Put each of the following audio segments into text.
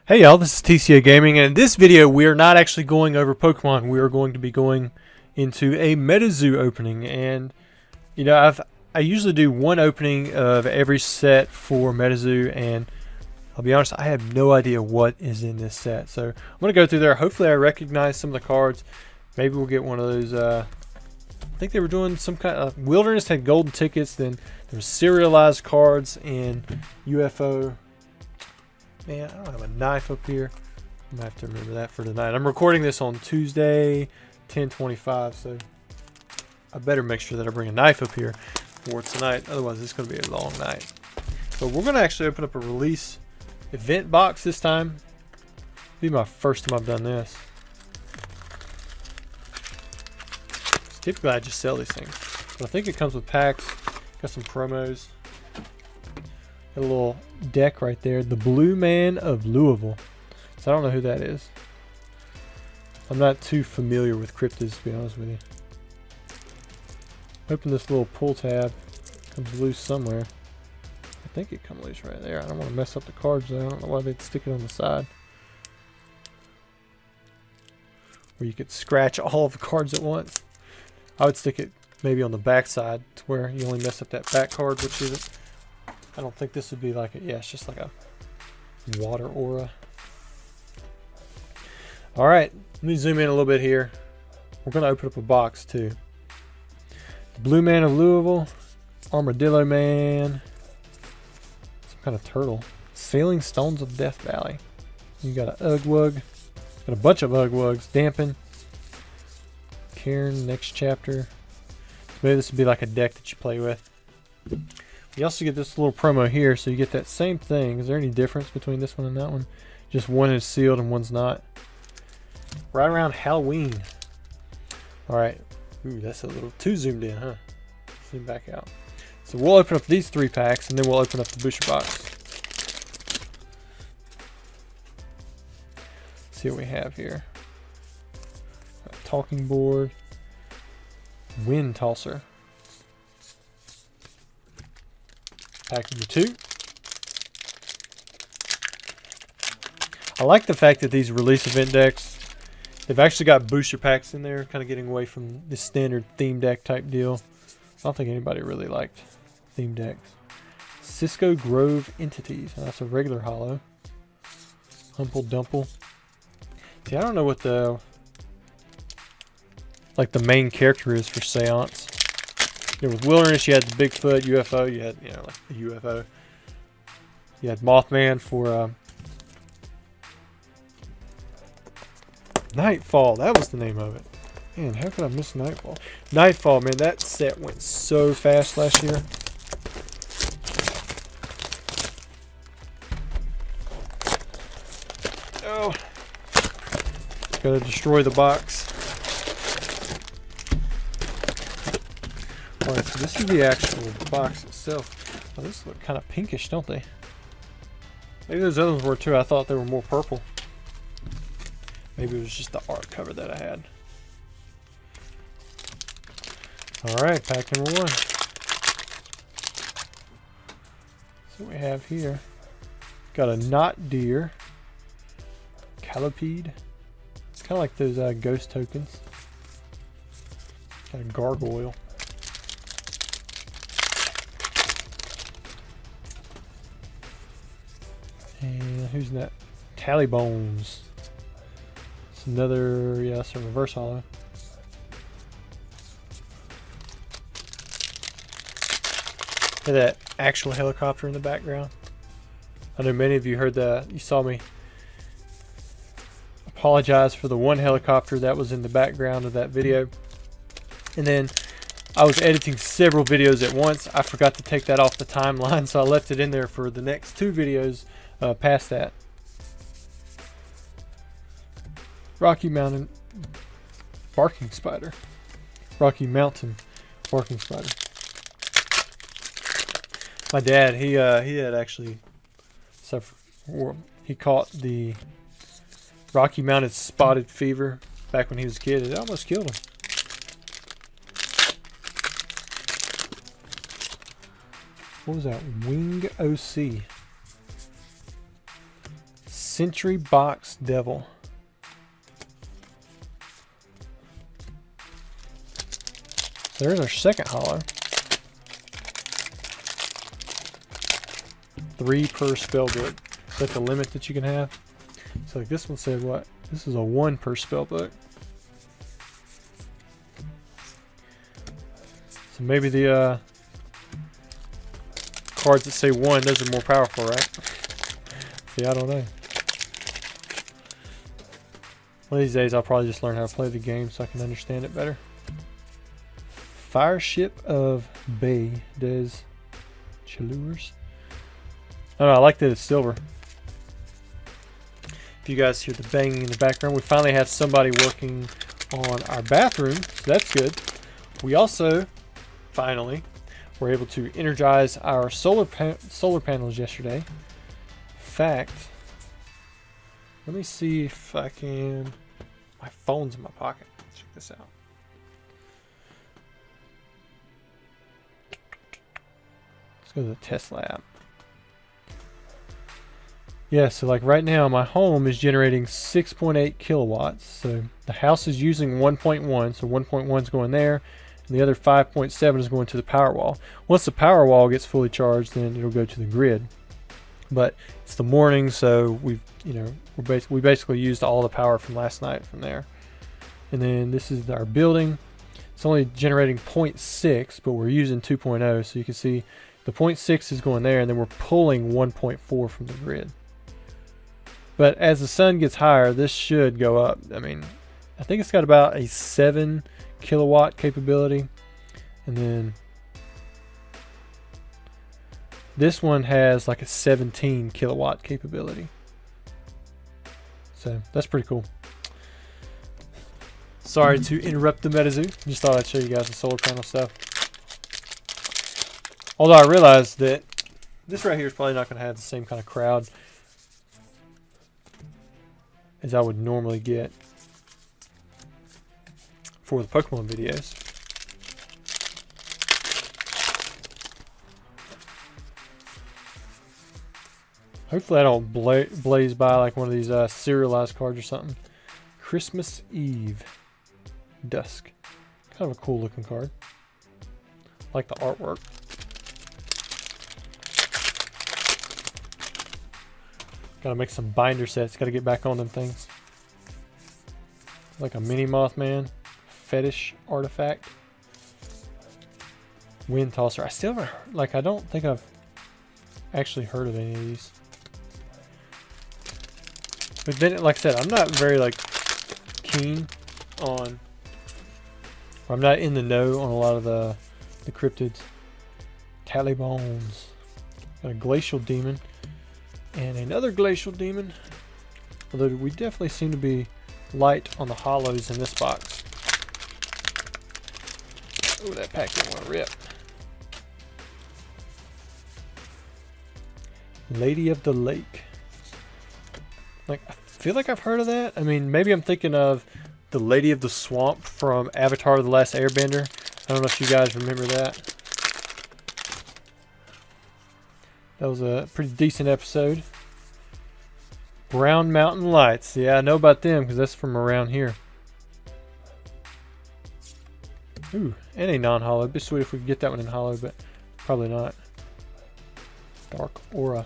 Hey y'all, this is TCA Gaming, and in this video we are not actually going over Pokemon. We are going to be going into a MetaZoo opening, and you know I usually do one opening of every set for MetaZoo, and I'll be honest, I have no idea what is in this set. So I'm gonna go through there. Hopefully I recognize some of the cards. Maybe we'll get one of those. I think they were doing some kind of Wilderness had golden tickets. Then there was serialized cards and UFO. Man, I don't have a knife up here. I might have to remember that for tonight. I'm recording this on Tuesday, 10/25, so I better make sure that I bring a knife up here for tonight. Otherwise, it's going to be a long night. But we're going to actually open up a release event box this time. It'll be my first time I've done this. Typically, I just sell these things. But I think it comes with packs. Got some promos. Got a little deck right there. The Blue Man of Louisville. So I don't know who that is. I'm not too familiar with cryptids, to be honest with you. Open this little pull tab. Comes loose somewhere. I think it comes loose right there. I don't want to mess up the cards though. I don't know why they'd stick it on the side. Where you could scratch all of the cards at once. I would stick it maybe on the back side to where you only mess up that back card, which is, I don't think this would be like it. Yeah, it's just like a water aura. All right, let me zoom in a little bit here. We're going to open up a box too. Blue Man of Louisville, Armadillo Man, some kind of turtle, Sailing Stones of Death Valley. You got an Ugwug, got a bunch of Ugwugs, Dampen, Cairn, next chapter. Maybe this would be like a deck that you play with. You also get this little promo here, so you get that same thing. Is there any difference between this one and that one? Just one is sealed and one's not. Right around Halloween. Alright. Ooh, that's a little too zoomed in, huh? Zoom back out. So we'll open up these 3 packs, and then we'll open up the booster box. Let's see what we have here. A talking board. Wind Tosser. Pack number 2. I like the fact that these release event decks, they've actually got booster packs in there, kind of getting away from the standard theme deck type deal. I don't think anybody really liked theme decks. Cisco Grove Entities. That's a regular holo. Humple Dumple. See, I don't know what the main character is for Seance. You know, with Wilderness, you had the Bigfoot, UFO, you had, like the UFO. You had Mothman for Nightfall. That was the name of it. Man, how could I miss Nightfall? Nightfall, man, that set went so fast last year. Oh. Gotta destroy the box. Alright, so this is the actual box itself. Oh, these look kind of pinkish, don't they? Maybe those other ones were too. I thought they were more purple. Maybe it was just the art cover that I had. Alright, pack number 1. So what we have here. Got a knot deer. Calipede. It's kind of like those ghost tokens. Got a gargoyle. And who's that? Tallybones. It's another, yeah, it's a reverse holo. Look at that actual helicopter in the background. I know many of you heard that. You saw me apologize for the one helicopter that was in the background of that video. And then I was editing several videos at once. I forgot to take that off the timeline, so I left it in there for the next 2 videos past that. Rocky Mountain Barking Spider. Rocky Mountain Barking Spider. My dad, he had actually suffered, or he caught the Rocky Mountain spotted fever back when he was a kid. It almost killed him. What was that? Wing OC. Sentry Box Devil. So there's our second holo. 3 per spellbook. Is that the limit that you can have? So like this one said what? This is a 1 per spellbook. So maybe the cards that say 1, those are more powerful, right? See, I don't know. One of these days I'll probably just learn how to play the game so I can understand it better. Fireship of Bay des Chaleurs. Oh, I like that it's silver. If you guys hear the banging in the background, we finally have somebody working on our bathroom, so that's good. We also finally were able to energize our solar panels yesterday. In fact, let me see if I can. My phone's in my pocket. Check this out. Let's go to the test lab. Yeah, so like right now my home is generating 6.8 kilowatts. So the house is using 1.1, so 1.1 is going there, and the other 5.7 is going to the power wall. Once the power wall gets fully charged, then it'll go to the grid. But it's the morning, so we basically used all the power from last night from there. And then this is our building. It's only generating 0.6, but we're using 2.0, so you can see the 0.6 is going there, and then we're pulling 1.4 from the grid. But as the sun gets higher, this should go up. I mean, I think it's got about a 7 kilowatt capability. And then this one has like a 17 kilowatt capability. So that's pretty cool. Sorry to interrupt the MetaZoo. Just thought I'd show you guys the solar panel stuff. Although I realized that this right here is probably not going to have the same kind of crowd as I would normally get for the Pokemon videos. Hopefully I don't blaze by like one of these serialized cards or something. Christmas Eve Dusk. Kind of a cool looking card. Like the artwork. Gotta make some binder sets. Gotta get back on them things. Like a mini Mothman. Fetish artifact. Wind Tosser. I still haven't, like, I don't think I've actually heard of any of these. But then, like I said, I'm not very, like, keen on, or I'm not in the know on a lot of the cryptids. Tallybones. Got a Glacial Demon. And another Glacial Demon. Although we definitely seem to be light on the hollows in this box. Oh, that pack didn't want to rip. Lady of the Lake. Like, I feel like I've heard of that. I mean, maybe I'm thinking of the Lady of the Swamp from Avatar: The Last Airbender. I don't know if you guys remember that. That was a pretty decent episode. Brown Mountain Lights. Yeah, I know about them because that's from around here. Ooh, and a non-hollow. It'd be sweet if we could get that one in hollow, but probably not. Dark Aura.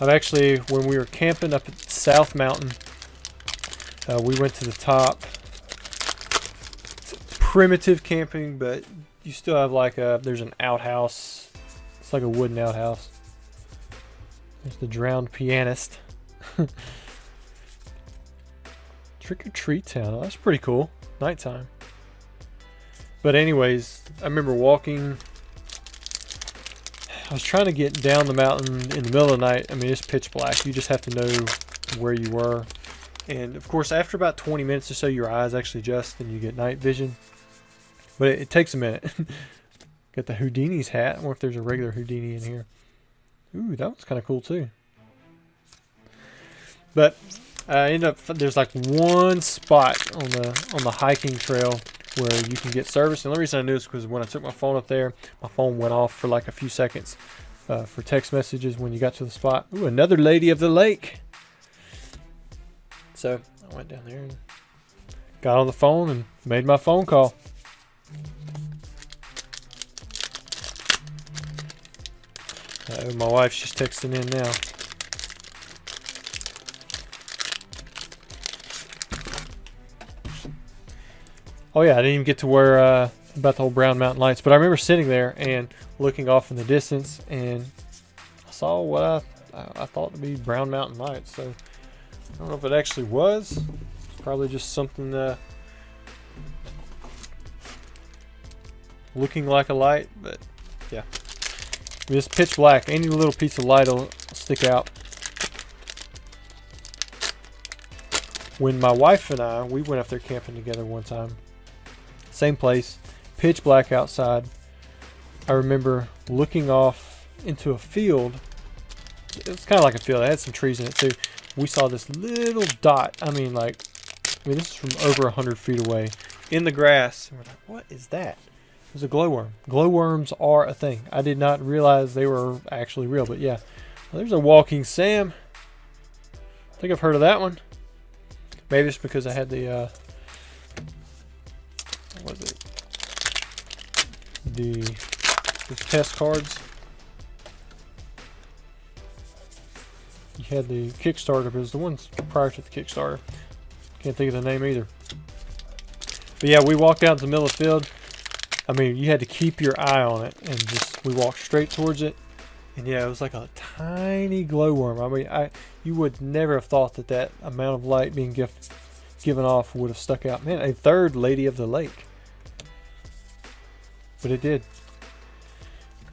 I've actually, when we were camping up at South Mountain, we went to the top. It's primitive camping, but you still have like there's an outhouse. It's like a wooden outhouse. There's the drowned pianist. Trick or Treat Town. Oh, that's pretty cool. Nighttime. But anyways, I remember walking. I was trying to get down the mountain in the middle of the night. I mean, it's pitch black. You just have to know where you were. And of course, after about 20 minutes or so, your eyes actually adjust and you get night vision. But it takes a minute. Got the Houdini's hat. I wonder if there's a regular Houdini in here. Ooh, that was kind of cool too. But I ended up, there's like one spot on the hiking trail where you can get service. And the reason I knew is because when I took my phone up there, my phone went off for like a few seconds. for text messages when you got to the spot. Ooh, another Lady of the Lake. So I went down there and got on the phone and made my phone call. My wife's just texting in now. Oh yeah, I didn't even get to where about the whole Brown Mountain Lights, but I remember sitting there and looking off in the distance, and I saw what I thought to be Brown Mountain Lights. So I don't know if it actually was. It's probably just something looking like a light, but yeah. It's pitch black. Any little piece of light will stick out. When my wife and we went up there camping together one time. Same place, pitch black outside. I remember looking off into a field. It was kind of like a field. It had some trees in it too. We saw this little dot. I mean, this is from over 100 feet away in the grass. And we're like, what is that? It was a glowworm. Glowworms are a thing. I did not realize they were actually real, but yeah. Well, there's a walking Sam. I think I've heard of that one. Maybe it's because I had the what was it? The test cards. You had the Kickstarter, but it was the ones prior to the Kickstarter. Can't think of the name either. But yeah, we walked out in the middle of the field. I mean, you had to keep your eye on it, and we walked straight towards it. And yeah, it was like a tiny glowworm. I mean, you would never have thought that amount of light being given off would have stuck out. Man, a third Lady of the Lake. But it did.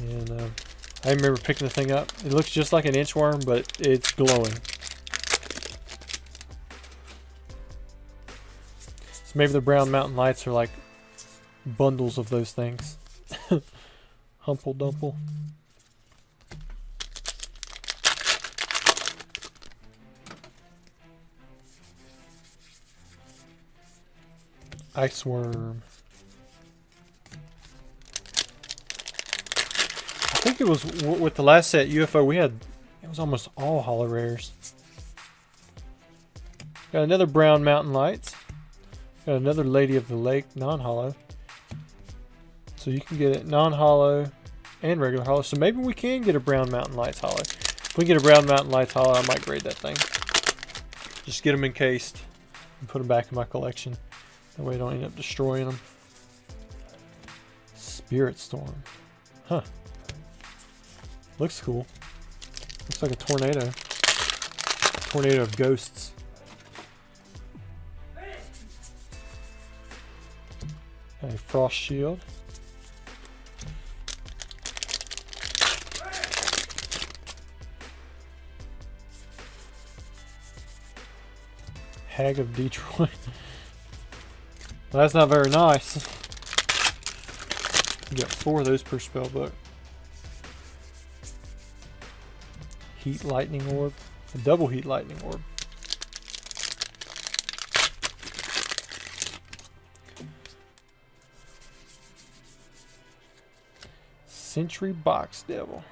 And I remember picking the thing up. It looks just like an inchworm, but it's glowing. So maybe the Brown Mountain Lights are like bundles of those things. Humple Dumple. Ice worm. I think it was with the last set UFO it was almost all holo rares. Got another Brown Mountain Lights. Got another Lady of the Lake non-holo. So you can get it non-holo and regular holo. So maybe we can get a Brown Mountain Lights holo. If we can get a Brown Mountain Lights holo, I might grade that thing. Just get them encased and put them back in my collection. That way I don't end up destroying them. Spirit Storm. Huh. Looks cool. Looks like a tornado. Tornado of ghosts. A frost shield. Hag of Detroit. Well, that's not very nice. You got 4 of those per spell book. Heat Lightning Orb. A double Heat Lightning Orb. Sentry Box Devil.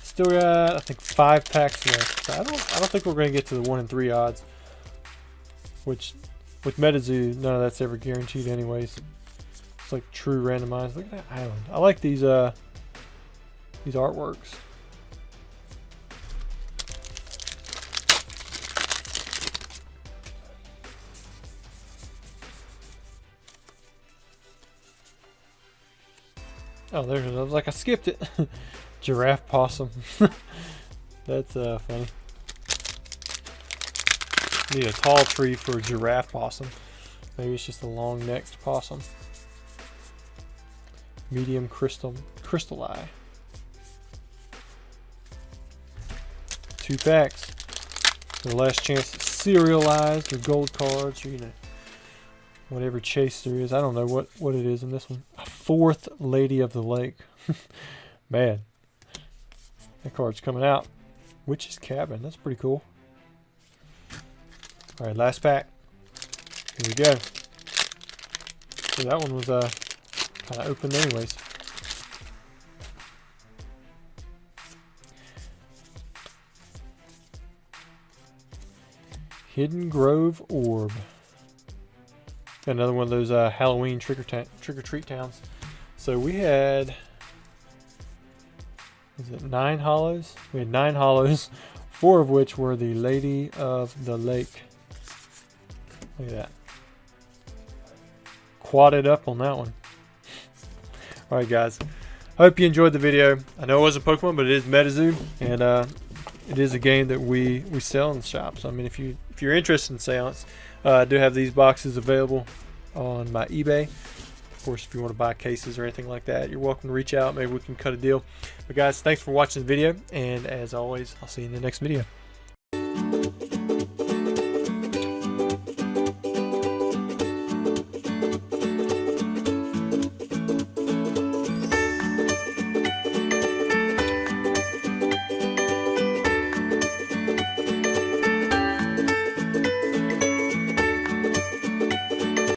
Still got, I think, 5 packs left. I don't think we're going to get to the 1 in 3 odds. Which, with MetaZoo, none of that's ever guaranteed anyways. It's like true randomized. Look at that island. I like these artworks. Oh, there it is. I was like, I skipped it. Giraffe Possum. That's funny. Need a tall tree for a Giraffe Possum. Maybe it's just a long-necked possum. Medium Crystal Eye. 2 packs. The last chance to serialize or gold cards, or whatever chase there is. I don't know what it is in this one. A 4th Lady of the Lake. Man, that card's coming out. Witch's Cabin. That's pretty cool. All right, last pack. Here we go. So that one was kind of open anyways. Hidden Grove Orb. Got another one of those Halloween trick-or-treat towns. So we had, is it 9 hollows? We had 9 hollows, 4 of which were the Lady of the Lake. Look at that. Quadded up on that one. Alright guys, I hope you enjoyed the video. I know it wasn't Pokemon, but it is MetaZoo, and it is a game that we sell in the shop. So I mean, if you're interested in seance, I do have these boxes available on my eBay. Of course, if you want to buy cases or anything like that, you're welcome to reach out. Maybe we can cut a deal. But guys, thanks for watching the video, and as always, I'll see you in the next video.